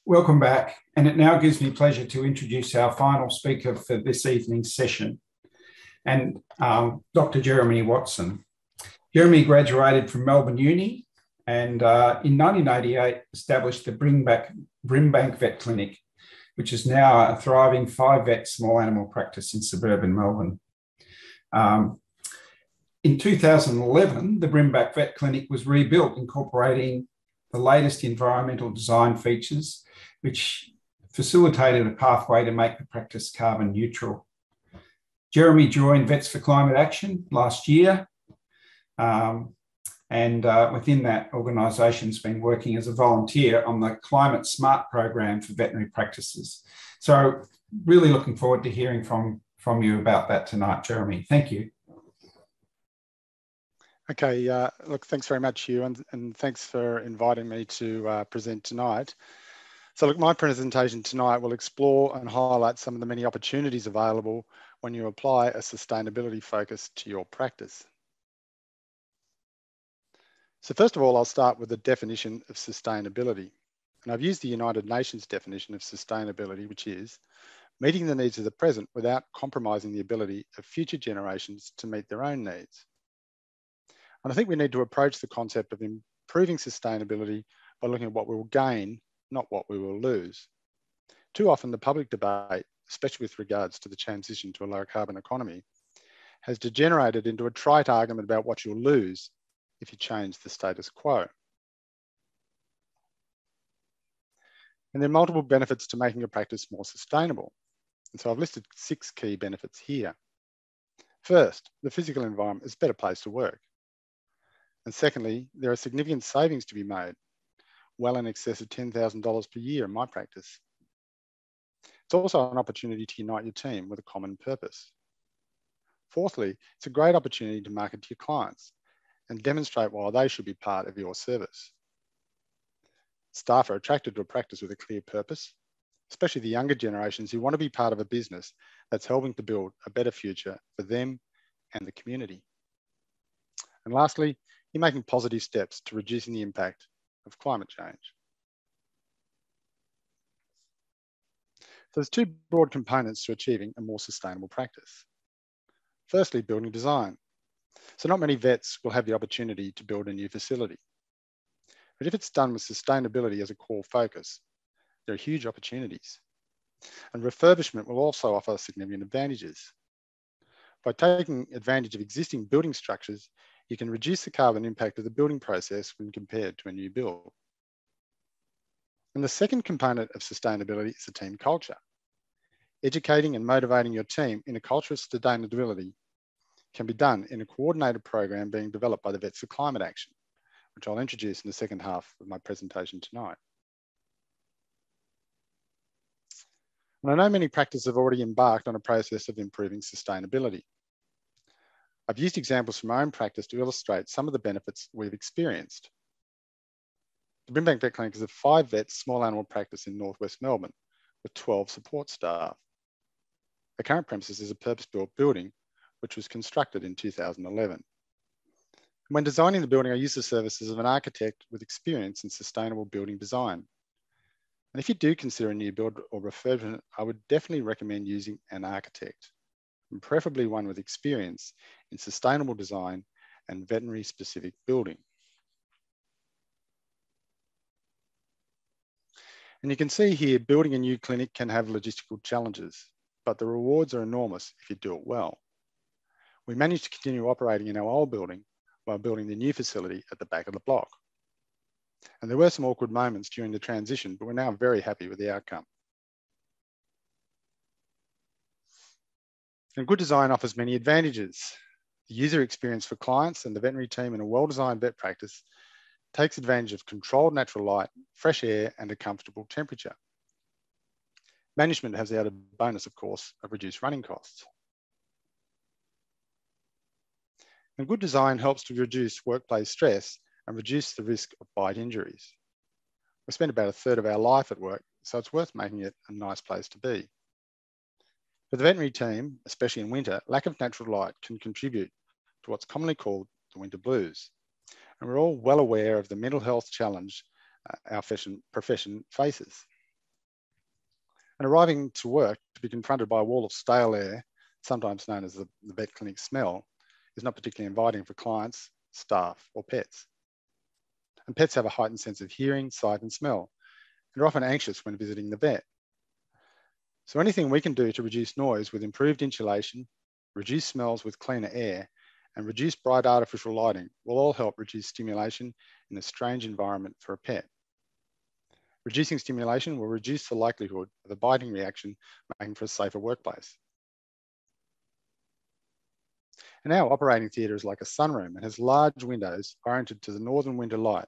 Welcome back, and it now gives me pleasure to introduce our final speaker for this evening's session, and Dr. Jeremy Watson. Jeremy graduated from Melbourne Uni and in 1988 established the Brimbank Vet Clinic, which is now a thriving 5-vet small animal practice in suburban Melbourne. In 2011, the Brimbank Vet Clinic was rebuilt, incorporating the latest environmental design features, which facilitated a pathway to make the practice carbon neutral. Jeremy joined Vets for Climate Action last year, and within that organisation has been working as a volunteer on the Climate Smart program for veterinary practices. So really looking forward to hearing from you about that tonight, Jeremy. Thank you. Okay, look, thanks very much, Hugh, and thanks for inviting me to present tonight. So look, my presentation tonight will explore and highlight some of the many opportunities available when you apply a sustainability focus to your practice. So first of all, I'll start with the definition of sustainability. And I've used the United Nations definition of sustainability, which is meeting the needs of the present without compromising the ability of future generations to meet their own needs. And I think we need to approach the concept of improving sustainability by looking at what we will gain, not what we will lose. Too often the public debate, especially with regards to the transition to a low carbon economy, has degenerated into a trite argument about what you'll lose if you change the status quo. And there are multiple benefits to making a practice more sustainable. And so I've listed 6 key benefits here. First, the physical environment is a better place to work. And secondly, there are significant savings to be made, well in excess of $10,000 per year in my practice. It's also an opportunity to unite your team with a common purpose. Fourthly, it's a great opportunity to market to your clients and demonstrate why they should be part of your service. Staff are attracted to a practice with a clear purpose, especially the younger generations who want to be part of a business that's helping to build a better future for them and the community. And lastly, you're making positive steps to reducing the impact of climate change. So there's 2 broad components to achieving a more sustainable practice. Firstly, building design. So not many vets will have the opportunity to build a new facility. But if it's done with sustainability as a core focus, there are huge opportunities. And refurbishment will also offer significant advantages. By taking advantage of existing building structures, you can reduce the carbon impact of the building process when compared to a new build. And the second component of sustainability is the team culture. Educating and motivating your team in a culture of sustainability can be done in a coordinated program being developed by the Vets for Climate Action, which I'll introduce in the second half of my presentation tonight. And I know many practices have already embarked on a process of improving sustainability. I've used examples from my own practice to illustrate some of the benefits we've experienced. The Brimbank Vet Clinic is a 5-vet small animal practice in northwest Melbourne with 12 support staff. The current premises is a purpose-built building which was constructed in 2011. When designing the building, I used the services of an architect with experience in sustainable building design. And if you do consider a new build or refurbishment, I would definitely recommend using an architect, and preferably one with experience in sustainable design and veterinary specific building. And you can see here, building a new clinic can have logistical challenges, but the rewards are enormous if you do it well. We managed to continue operating in our old building while building the new facility at the back of the block. And there were some awkward moments during the transition, but we're now very happy with the outcome. And good design offers many advantages. The user experience for clients and the veterinary team in a well-designed vet practice takes advantage of controlled natural light, fresh air, and a comfortable temperature. Management has the added bonus, of course, of reduced running costs. And good design helps to reduce workplace stress and reduce the risk of bite injuries. We spend about 1/3 of our life at work, so it's worth making it a nice place to be. For the veterinary team, especially in winter, lack of natural light can contribute to what's commonly called the winter blues. And we're all well aware of the mental health challenge our profession faces. And arriving to work to be confronted by a wall of stale air, sometimes known as the vet clinic smell, is not particularly inviting for clients, staff, or pets. And pets have a heightened sense of hearing, sight, and smell, and are often anxious when visiting the vet. So anything we can do to reduce noise with improved insulation, reduce smells with cleaner air, and reduce bright artificial lighting will all help reduce stimulation in a strange environment for a pet. Reducing stimulation will reduce the likelihood of a biting reaction, making for a safer workplace. And our operating theatre is like a sunroom and has large windows oriented to the northern winter light,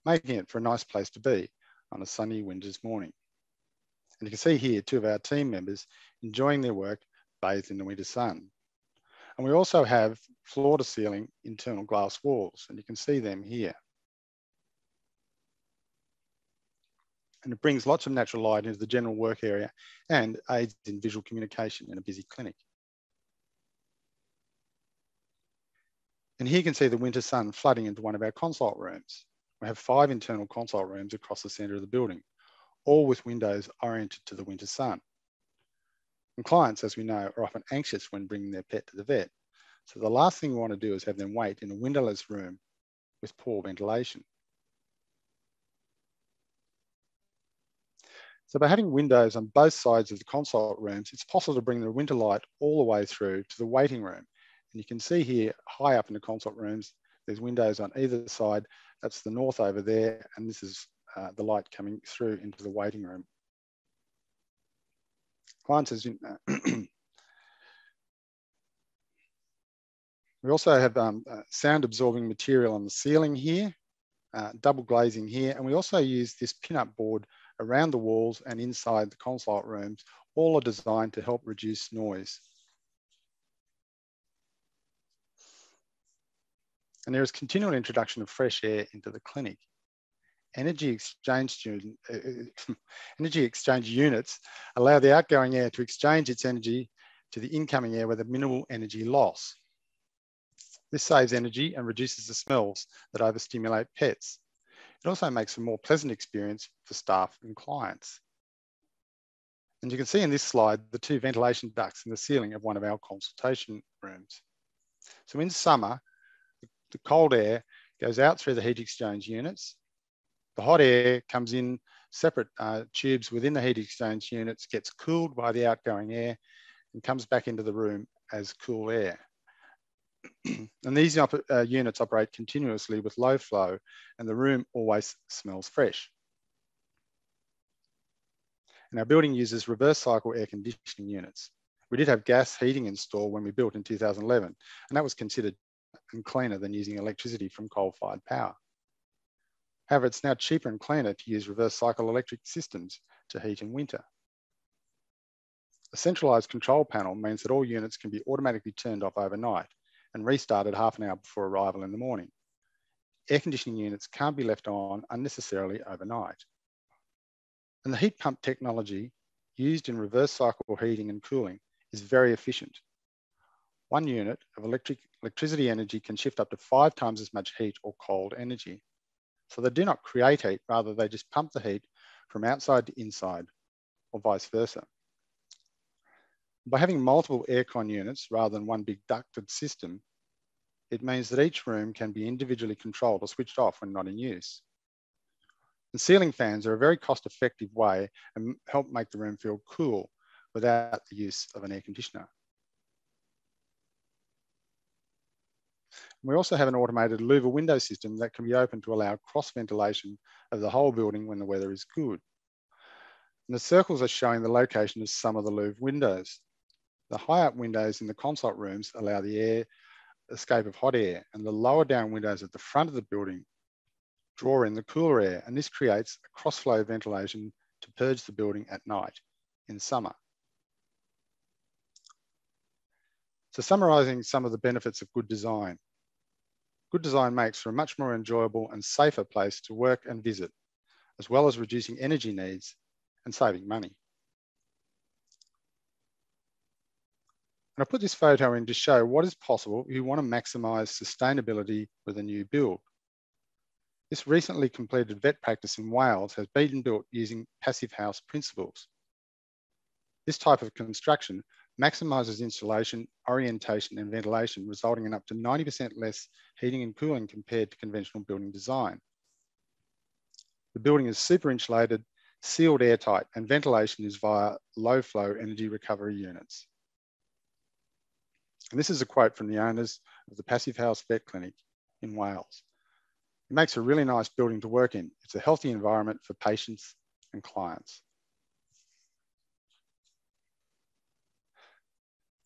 making it for a nice place to be on a sunny winter's morning. And you can see here two of our team members enjoying their work bathed in the winter sun. And we also have floor to ceiling internal glass walls, and you can see them here. And it brings lots of natural light into the general work area and aids in visual communication in a busy clinic. And here you can see the winter sun flooding into one of our consult rooms. We have 5 internal consult rooms across the centre of the building, all with windows oriented to the winter sun. And clients, as we know, are often anxious when bringing their pet to the vet. So the last thing we want to do is have them wait in a windowless room with poor ventilation. So by having windows on both sides of the consult rooms, it's possible to bring the winter light all the way through to the waiting room. And you can see here, high up in the consult rooms, there's windows on either side. That's the north over there, and this is the light coming through into the waiting room. Clients, as you we also have sound absorbing material on the ceiling here, double glazing here, and we also use this pin-up board around the walls and inside the consult rooms. All are designed to help reduce noise. And there is continual introduction of fresh air into the clinic. Energy exchange units allow the outgoing air to exchange its energy to the incoming air with a minimal energy loss. This saves energy and reduces the smells that overstimulate pets. It also makes a more pleasant experience for staff and clients. And you can see in this slide the 2 ventilation ducts in the ceiling of one of our consultation rooms. So in summer, the cold air goes out through the heat exchange units. The hot air comes in separate tubes within the heat exchange units, gets cooled by the outgoing air, and comes back into the room as cool air. And these units operate continuously with low flow, and the room always smells fresh. And our building uses reverse cycle air conditioning units. We did have gas heating installed when we built in 2011, and that was considered and cleaner than using electricity from coal-fired power. However, it's now cheaper and cleaner to use reverse cycle electric systems to heat in winter. A centralised control panel means that all units can be automatically turned off overnight and restarted half an hour before arrival in the morning. Air conditioning units can't be left on unnecessarily overnight. And the heat pump technology used in reverse cycle heating and cooling is very efficient. One unit of electricity energy can shift up to 5 times as much heat or cold energy. So they do not create heat, rather they just pump the heat from outside to inside, or vice versa. By having multiple aircon units rather than one big ducted system, it means that each room can be individually controlled or switched off when not in use. And ceiling fans are a very cost-effective way and help make the room feel cool without the use of an air conditioner. We also have an automated louvre window system that can be opened to allow cross ventilation of the whole building when the weather is good. And the circles are showing the location of some of the louvre windows. The high up windows in the consult rooms allow the escape of hot air, and the lower down windows at the front of the building draw in the cooler air, and this creates a crossflow ventilation to purge the building at night in summer. So summarising some of the benefits of good design. Good design makes for a much more enjoyable and safer place to work and visit, as well as reducing energy needs and saving money. And I put this photo in to show what is possible if you want to maximise sustainability with a new build. This recently completed vet practice in Wales has been built using passive house principles. This type of construction maximizes insulation, orientation, and ventilation, resulting in up to 90% less heating and cooling compared to conventional building design. The building is super insulated, sealed airtight, and ventilation is via low flow energy recovery units. And this is a quote from the owners of the Passive House Vet Clinic in Wales. It makes a really nice building to work in. It's a healthy environment for patients and clients.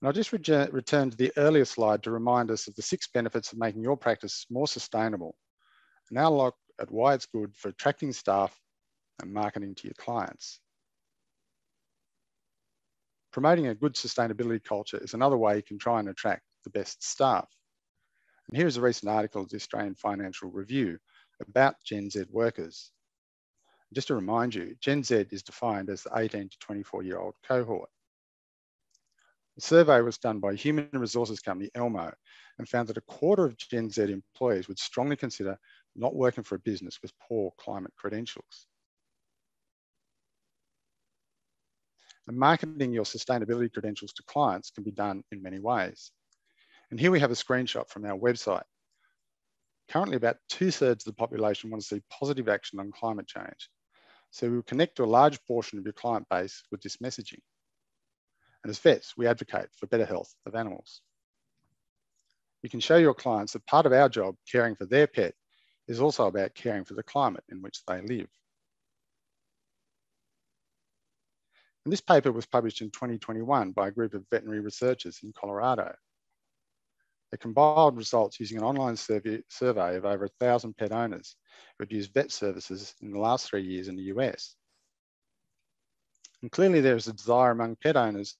And I'll just return to the earlier slide to remind us of the 6 benefits of making your practice more sustainable. And now look at why it's good for attracting staff and marketing to your clients. Promoting a good sustainability culture is another way you can try and attract the best staff. And here's a recent article of the Australian Financial Review about Gen Z workers. Just to remind you, Gen Z is defined as the 18 to 24-year-old cohort. The survey was done by human resources company Elmo and found that 1/4 of Gen Z employees would strongly consider not working for a business with poor climate credentials. And marketing your sustainability credentials to clients can be done in many ways. And here we have a screenshot from our website. Currently, about 2/3 of the population want to see positive action on climate change. So we'll connect to a large portion of your client base with this messaging. And as vets, we advocate for better health of animals. You can show your clients that part of our job, caring for their pet, is also about caring for the climate in which they live. And this paper was published in 2021 by a group of veterinary researchers in Colorado. They compiled results using an online survey of over 1,000 pet owners who had used vet services in the last 3 years in the US. And clearly there is a desire among pet owners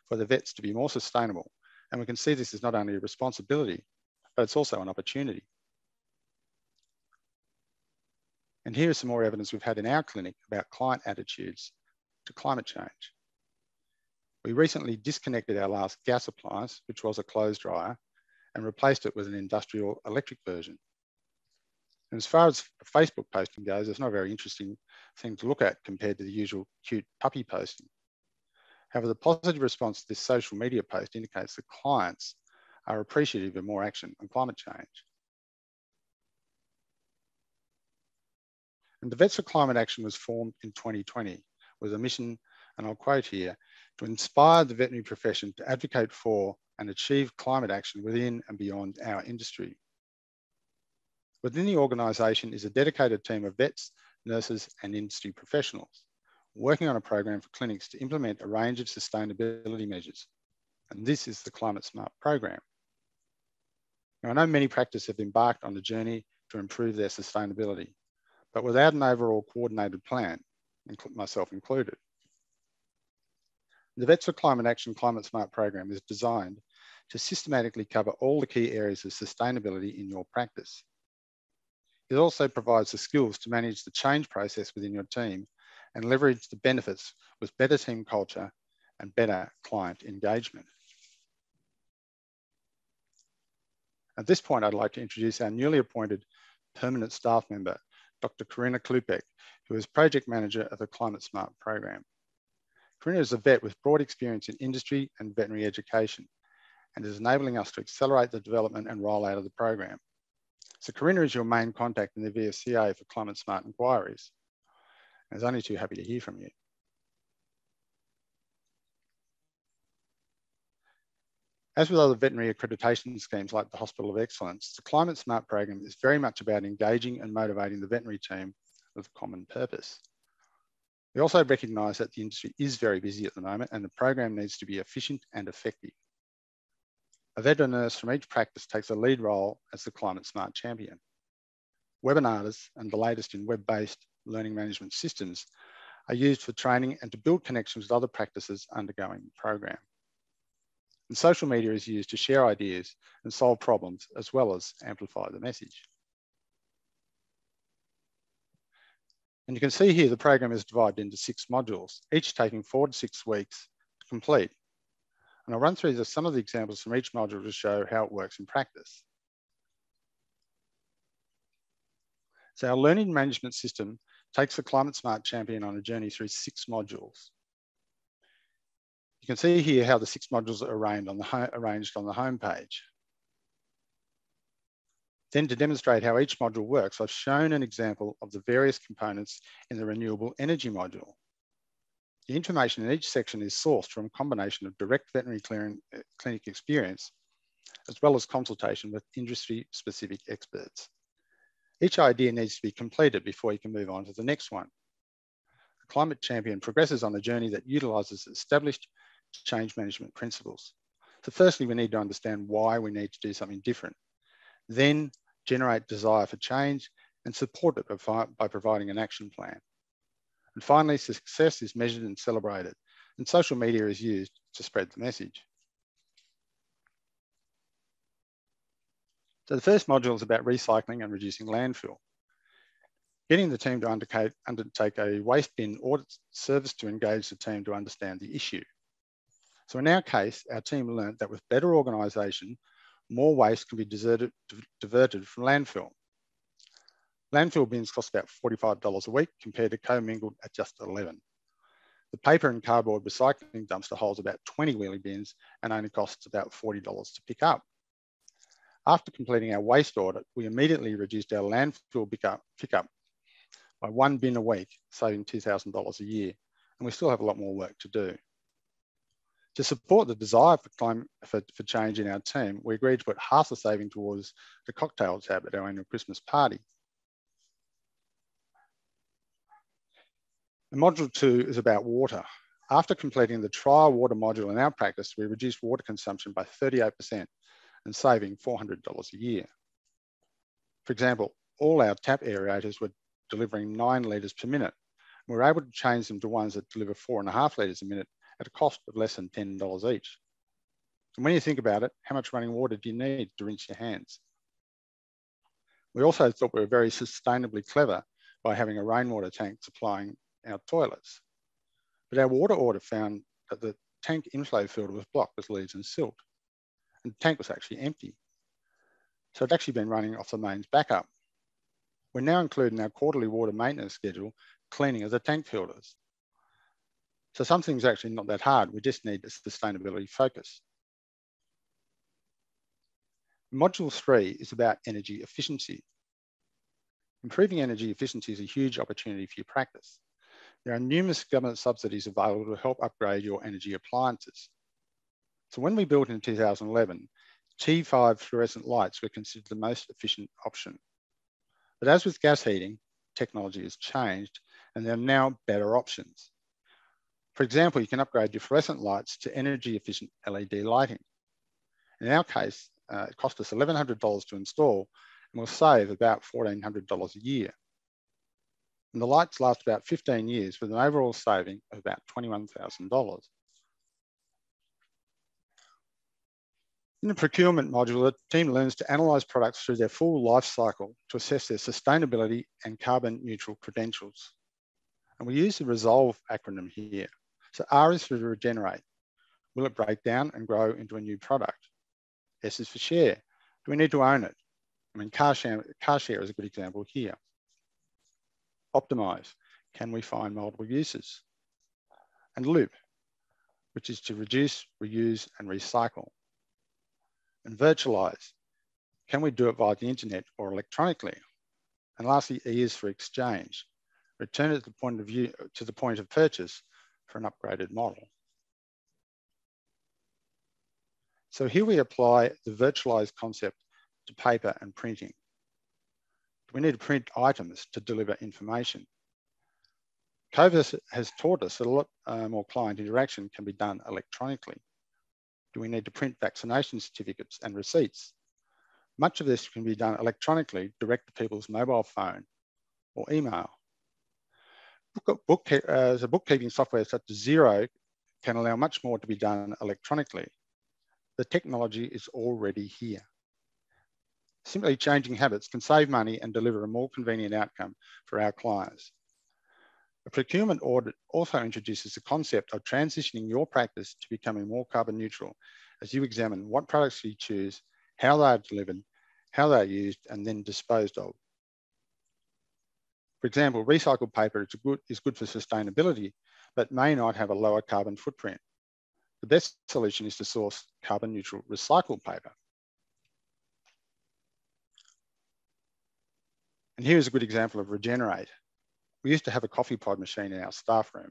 for the vets to be more sustainable. And we can see this is not only a responsibility, but it's also an opportunity. And here is some more evidence we've had in our clinic about client attitudes to climate change. We recently disconnected our last gas appliance, which was a clothes dryer, and replaced it with an industrial electric version. And as far as Facebook posting goes, it's not a very interesting thing to look at compared to the usual cute puppy posting. However, the positive response to this social media post indicates that clients are appreciative of more action on climate change. And the Vets for Climate Action was formed in 2020 with a mission, and I'll quote here, to inspire the veterinary profession to advocate for and achieve climate action within and beyond our industry. Within the organisation is a dedicated team of vets, nurses and industry professionals working on a program for clinics to implement a range of sustainability measures. And this is the Climate Smart program. Now, I know many practices have embarked on a journey to improve their sustainability, but without an overall coordinated plan, myself included. The Vets for Climate Action Climate Smart program is designed to systematically cover all the key areas of sustainability in your practice. It also provides the skills to manage the change process within your team and leverage the benefits with better team culture and better client engagement. At this point, I'd like to introduce our newly appointed permanent staff member, Dr. Corinna Klupek, who is project manager of the Climate Smart program. Corinna is a vet with broad experience in industry and veterinary education and is enabling us to accelerate the development and rollout of the program. So Corinna is your main contact in the VSCA for Climate Smart inquiries. I was only too happy to hear from you. As with other veterinary accreditation schemes like the Hospital of Excellence, the Climate Smart program is very much about engaging and motivating the veterinary team with a common purpose. We also recognise that the industry is very busy at the moment and the program needs to be efficient and effective. A vet or nurse from each practice takes a lead role as the Climate Smart champion. Webinars and the latest in web-based learning management systems are used for training and to build connections with other practices undergoing the program. And social media is used to share ideas and solve problems as well as amplify the message. And you can see here the program is divided into 6 modules, each taking 4 to 6 weeks to complete. And I'll run through some of the examples from each module to show how it works in practice. So our learning management system takes the Climate Smart champion on a journey through 6 modules. You can see here how the 6 modules are arranged on the home page. Then to demonstrate how each module works, I've shown an example of the various components in the renewable energy module. The information in each section is sourced from a combination of direct veterinary clinic experience, as well as consultation with industry-specific experts. Each idea needs to be completed before you can move on to the next one. The climate champion progresses on a journey that utilises established change management principles. So firstly, we need to understand why we need to do something different. Then generate desire for change and support it by providing an action plan. And finally, success is measured and celebrated, and social media is used to spread the message. So the first module is about recycling and reducing landfill. Getting the team to undertake a waste bin audit service to engage the team to understand the issue. So in our case, our team learned that with better organisation, more waste can be diverted from landfill. Landfill bins cost about $45 a week compared to commingled at just $11. The paper and cardboard recycling dumpster holds about 20 wheelie bins and only costs about $40 to pick up. After completing our waste audit, we immediately reduced our landfill pickup by 1 bin a week, saving $2,000 a year, and we still have a lot more work to do. To support the desire for change in our team, we agreed to put half the saving towards the cocktail tab at our annual Christmas party. And module 2 is about water. After completing the trial water module in our practice, we reduced water consumption by 38% and saving $400 a year. For example, all our tap aerators were delivering 9 litres per minute. We were able to change them to ones that deliver 4.5 litres a minute at a cost of less than $10 each. And when you think about it, how much running water do you need to rinse your hands? We also thought we were very sustainably clever by having a rainwater tank supplying our toilets. But our water audit found that the tank inflow filter was blocked with leaves and silt, and the tank was actually empty. So it'd actually been running off the mains backup. We're now including our quarterly water maintenance schedule, cleaning of the tank filters. So something's actually not that hard. We just need a sustainability focus. Module 3 is about energy efficiency. Improving energy efficiency is a huge opportunity for your practice. There are numerous government subsidies available to help upgrade your energy appliances. So when we built in 2011, T5 fluorescent lights were considered the most efficient option. But as with gas heating, technology has changed and there are now better options. For example, you can upgrade your fluorescent lights to energy efficient LED lighting. In our case, it cost us $1,100 to install and we'll save about $1,400 a year. And the lights last about 15 years with an overall saving of about $21,000. In the procurement module, the team learns to analyse products through their full life cycle to assess their sustainability and carbon neutral credentials. And we use the RESOLVE acronym here. So R is for regenerate. Will it break down and grow into a new product? S is for share. Do we need to own it? I mean, car share is a good example here. Optimize. Can we find multiple uses? And loop, which is to reduce, reuse, and recycle. And virtualize. Can we do it via the internet or electronically? And lastly, E is for exchange. Return it to the point of purchase for an upgraded model. So here we apply the virtualized concept to paper and printing. We need to print items to deliver information. COVID has taught us that a lot more client interaction can be done electronically. Do we need to print vaccination certificates and receipts? Much of this can be done electronically direct to people's mobile phone or email. Bookkeeping software such as Xero can allow much more to be done electronically. The technology is already here. Simply changing habits can save money and deliver a more convenient outcome for our clients. A procurement audit also introduces the concept of transitioning your practice to becoming more carbon neutral as you examine what products you choose, how they are delivered, how they are used, and then disposed of. For example, recycled paper is good for sustainability, but may not have a lower carbon footprint. The best solution is to source carbon neutral recycled paper. And here's a good example of regenerate. We used to have a coffee pod machine in our staff room.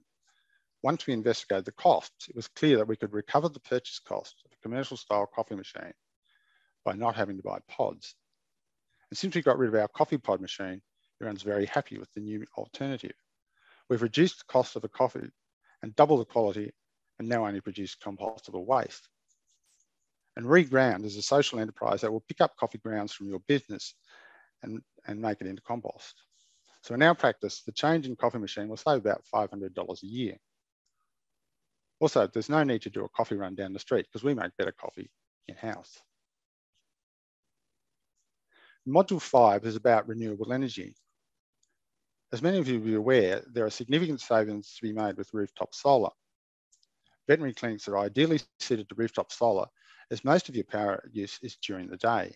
Once we investigated the costs, it was clear that we could recover the purchase cost of a commercial style coffee machine by not having to buy pods. And since we got rid of our coffee pod machine, everyone's very happy with the new alternative. We've reduced the cost of a coffee and doubled the quality and now only produce compostable waste. And Reground is a social enterprise that will pick up coffee grounds from your business and make it into compost. So in our practice, the change in coffee machine will save about $500 a year. Also, there's no need to do a coffee run down the street because we make better coffee in-house. Module 5 is about renewable energy. As many of you will be aware, there are significant savings to be made with rooftop solar. Veterinary clinics are ideally suited to rooftop solar as most of your power use is during the day.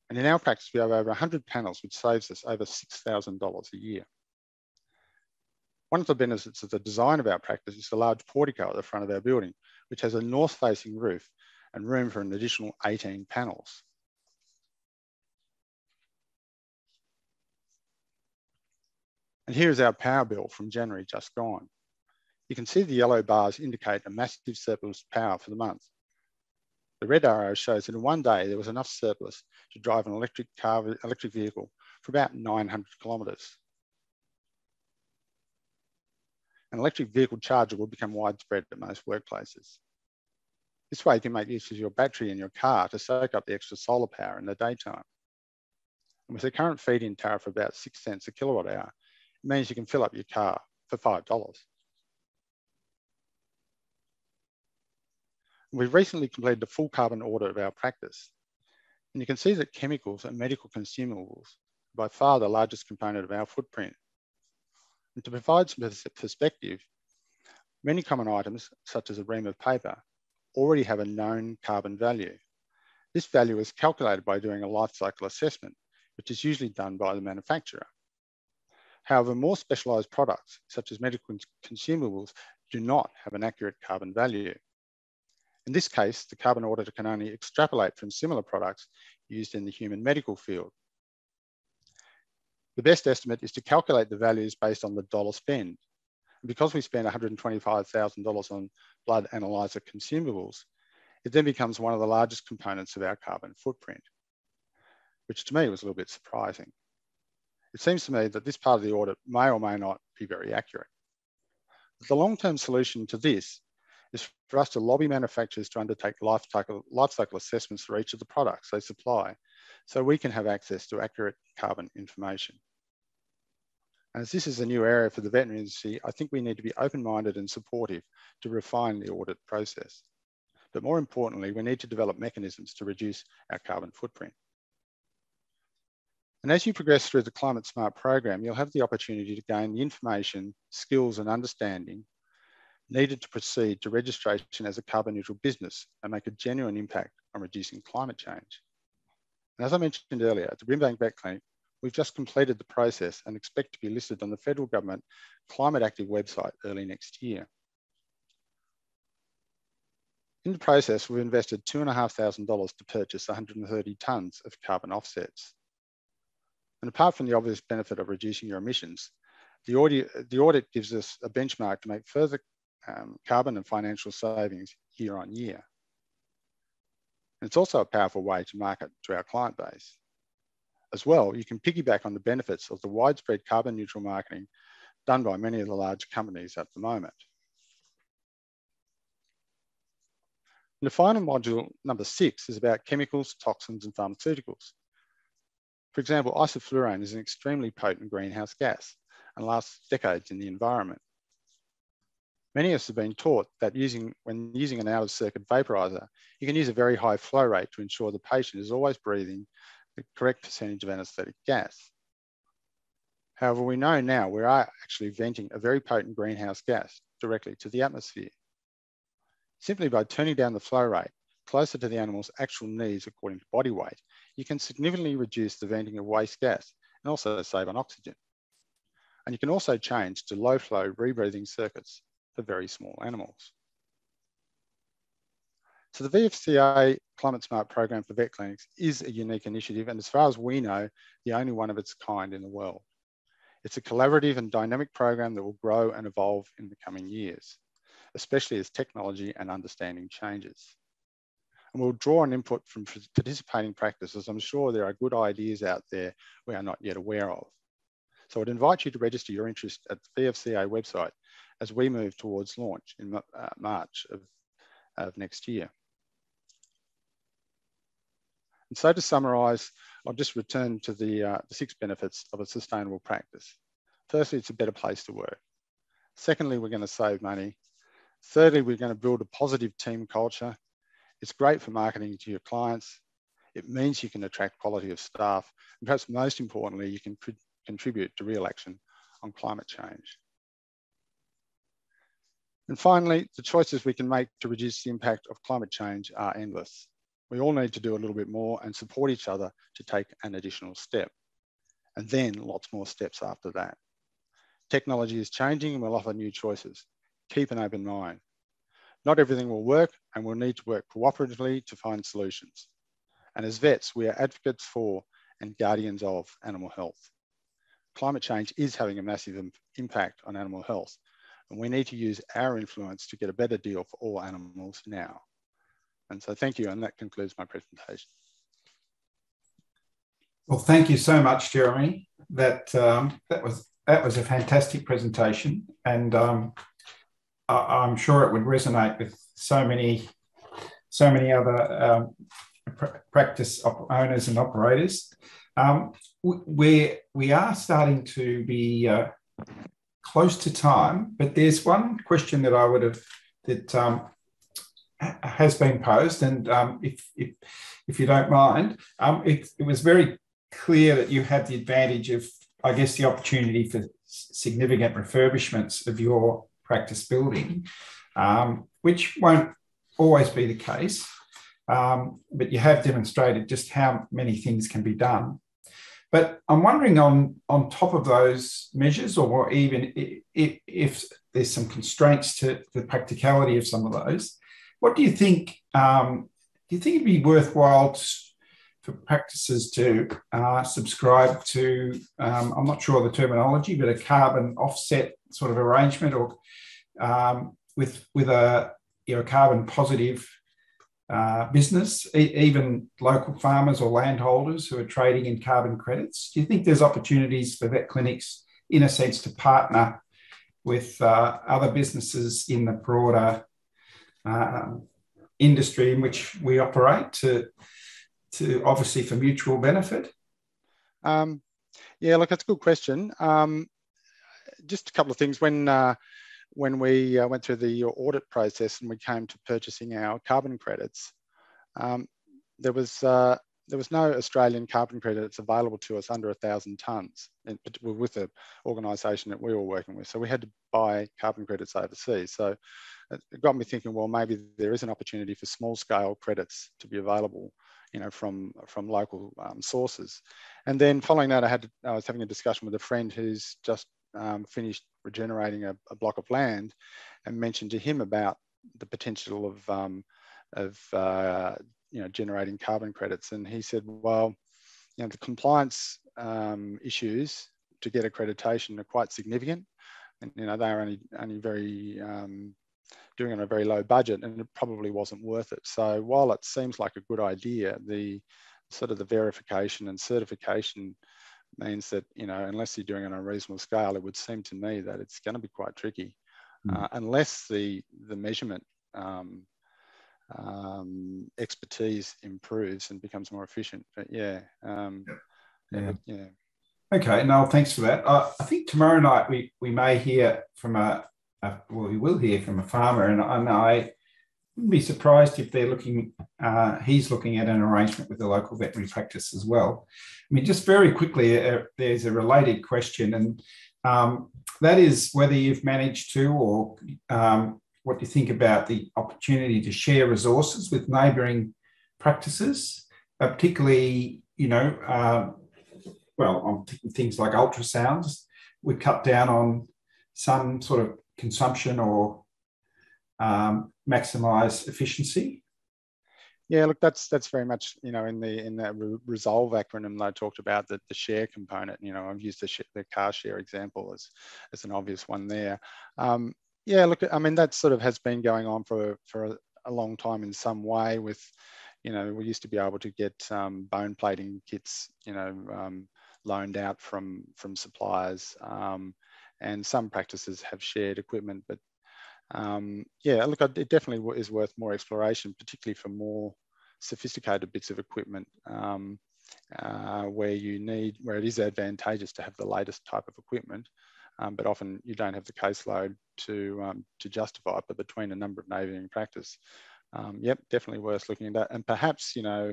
And in our practice, we have over 100 panels, which saves us over $6,000 a year. One of the benefits of the design of our practice is the large portico at the front of our building, which has a north-facing roof and room for an additional 18 panels. And here's our power bill from January just gone. You can see the yellow bars indicate a massive surplus power for the month. The red arrow shows that in one day there was enough surplus to drive an electric vehicle for about 900 kilometres. An electric vehicle charger will become widespread at most workplaces. This way you can make use of your battery in your car to soak up the extra solar power in the daytime. And with the current feed-in tariff of about 6 cents a kilowatt hour, it means you can fill up your car for $5. We've recently completed a full carbon audit of our practice. And you can see that chemicals and medical consumables are by far the largest component of our footprint. And to provide some perspective, many common items, such as a ream of paper, already have a known carbon value. This value is calculated by doing a life cycle assessment, which is usually done by the manufacturer. However, more specialised products, such as medical consumables, do not have an accurate carbon value. In this case, the carbon auditor can only extrapolate from similar products used in the human medical field. The best estimate is to calculate the values based on the dollar spend. And because we spend $125,000 on blood analyzer consumables, it then becomes one of the largest components of our carbon footprint, which to me was a little bit surprising. It seems to me that this part of the audit may or may not be very accurate. But the long-term solution to this is for us to lobby manufacturers to undertake life cycle assessments for each of the products they supply, so we can have access to accurate carbon information. And as this is a new area for the veterinary industry, I think we need to be open-minded and supportive to refine the audit process. But more importantly, we need to develop mechanisms to reduce our carbon footprint. And as you progress through the Climate Smart program, you'll have the opportunity to gain the information, skills and understanding needed to proceed to registration as a carbon neutral business and make a genuine impact on reducing climate change. And as I mentioned earlier, at the Brimbank Vet Clinic, we've just completed the process and expect to be listed on the Federal Government Climate Active website early next year. In the process, we've invested $2,500 to purchase 130 tonnes of carbon offsets. And apart from the obvious benefit of reducing your emissions, the audit gives us a benchmark to make further carbon and financial savings year on year. And it's also a powerful way to market to our client base. As well, you can piggyback on the benefits of the widespread carbon neutral marketing done by many of the large companies at the moment. And the final module, number 6, is about chemicals, toxins, and pharmaceuticals. For example, isoflurane is an extremely potent greenhouse gas and lasts decades in the environment. Many of us have been taught that when using an out-of-circuit vaporizer, you can use a very high flow rate to ensure the patient is always breathing the correct percentage of anaesthetic gas. However, we know now we are actually venting a very potent greenhouse gas directly to the atmosphere. Simply by turning down the flow rate closer to the animal's actual needs according to body weight, you can significantly reduce the venting of waste gas and also save on oxygen. And you can also change to low flow rebreathing circuits for very small animals. So the VFCA Climate Smart program for vet clinics is a unique initiative, and as far as we know, the only one of its kind in the world. It's a collaborative and dynamic program that will grow and evolve in the coming years, especially as technology and understanding changes. And we'll draw on input from participating practices. I'm sure there are good ideas out there we are not yet aware of. So I'd invite you to register your interest at the VFCA website as we move towards launch in March of next year. And so to summarise, I'll just return to the 6 benefits of a sustainable practice. Firstly, it's a better place to work. Secondly, we're going to save money. Thirdly, we're going to build a positive team culture. It's great for marketing to your clients. It means you can attract quality of staff. And perhaps most importantly, you can contribute to real action on climate change. And finally, the choices we can make to reduce the impact of climate change are endless. We all need to do a little bit more and support each other to take an additional step. And then lots more steps after that. Technology is changing and we'll offer new choices. Keep an open mind. Not everything will work, and we'll need to work cooperatively to find solutions. And as vets, we are advocates for and guardians of animal health. Climate change is having a massive impact on animal health, and we need to use our influence to get a better deal for all animals now. And so thank you, and that concludes my presentation. Well, thank you so much, Jeremy. That was a fantastic presentation, and I'm sure it would resonate with so many other practice owners and operators. We are starting to be close to time, but there's one question that I would have that has been posed, and if you don't mind, it was very clear that you had the advantage of, I guess, the opportunity for significant refurbishments of your practice building, which won't always be the case, but you have demonstrated just how many things can be done. But I'm wondering, on top of those measures, or even if there's some constraints to the practicality of some of those, what do you think? Do you think it'd be worthwhile for practices to subscribe to, I'm not sure of the terminology, but a carbon offset sort of arrangement, or with a carbon positive business, even local farmers or landholders who are trading in carbon credits? Do you think there's opportunities for vet clinics, in a sense, to partner with other businesses in the broader industry in which we operate to obviously for mutual benefit? Yeah, look, that's a good question. Just a couple of things. When we went through the audit process and we came to purchasing our carbon credits, there was no Australian carbon credits available to us under 1,000 tonnes with the organisation that we were working with. So we had to buy carbon credits overseas. So it got me thinking, well, maybe there is an opportunity for small scale credits to be available, from local sources. And then following that, I was having a discussion with a friend who's just finished regenerating a block of land, and mentioned to him about the potential of generating carbon credits. And he said, well, the compliance issues to get accreditation are quite significant, and they are only very doing on a very low budget, and it probably wasn't worth it. So while it seems like a good idea, the sort of the verification and certification means that, unless you're doing it on a reasonable scale, it would seem to me that it's going to be quite tricky, unless the measurement expertise improves and becomes more efficient. But yeah. Okay, Noel, thanks for that. I think tomorrow night we may hear from we will hear from a farmer, and I wouldn't be surprised if they're he's looking at an arrangement with the local veterinary practice as well. I mean, just very quickly, there's a related question, and that is whether you've managed to, or what you think about the opportunity to share resources with neighbouring practices, particularly, well, I'm thinking things like ultrasounds would cut down on some sort of consumption or maximise efficiency. Yeah, look, that's very much, you know, in that resolve acronym that I talked about, the share component. You know, I've used the car share example as an obvious one there. Yeah, look, I mean, that sort of has been going on for a long time in some way. With, you know, we used to be able to get bone plating kits, you know, loaned out from suppliers, and some practices have shared equipment, but yeah, look, it definitely is worth more exploration, particularly for more sophisticated bits of equipment, where it is advantageous to have the latest type of equipment, but often you don't have the caseload to justify it. But between a number of navigation practice, yep, definitely worth looking at that. And perhaps, you know,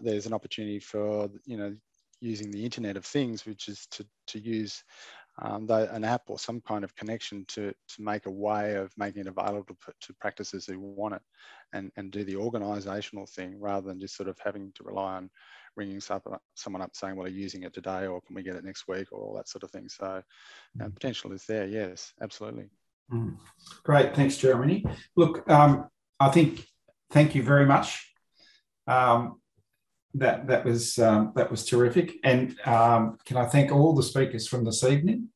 there's an opportunity for, you know, using the Internet of Things, which is to use an app or some kind of connection to make a way of making it available to practices who want it, and do the organisational thing rather than just sort of having to rely on ringing someone up saying, well, are you using it today, or can we get it next week, or all that sort of thing. So potential is there, yes, absolutely. Great, thanks, Jeremy. Look, I think, thank you very much. That was terrific. And can I thank all the speakers from this evening?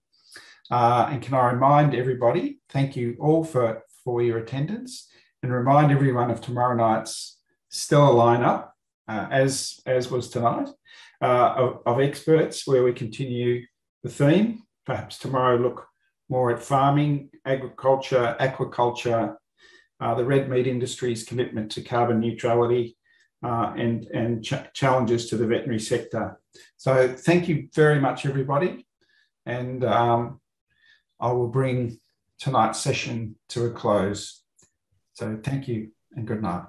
And can I remind everybody, thank you all for your attendance, and remind everyone of tomorrow night's stellar lineup, as was tonight, of experts, where we continue the theme. Perhaps tomorrow look more at farming, agriculture, aquaculture, the red meat industry's commitment to carbon neutrality, and challenges to the veterinary sector. So thank you very much, everybody. And I will bring tonight's session to a close. So thank you and good night.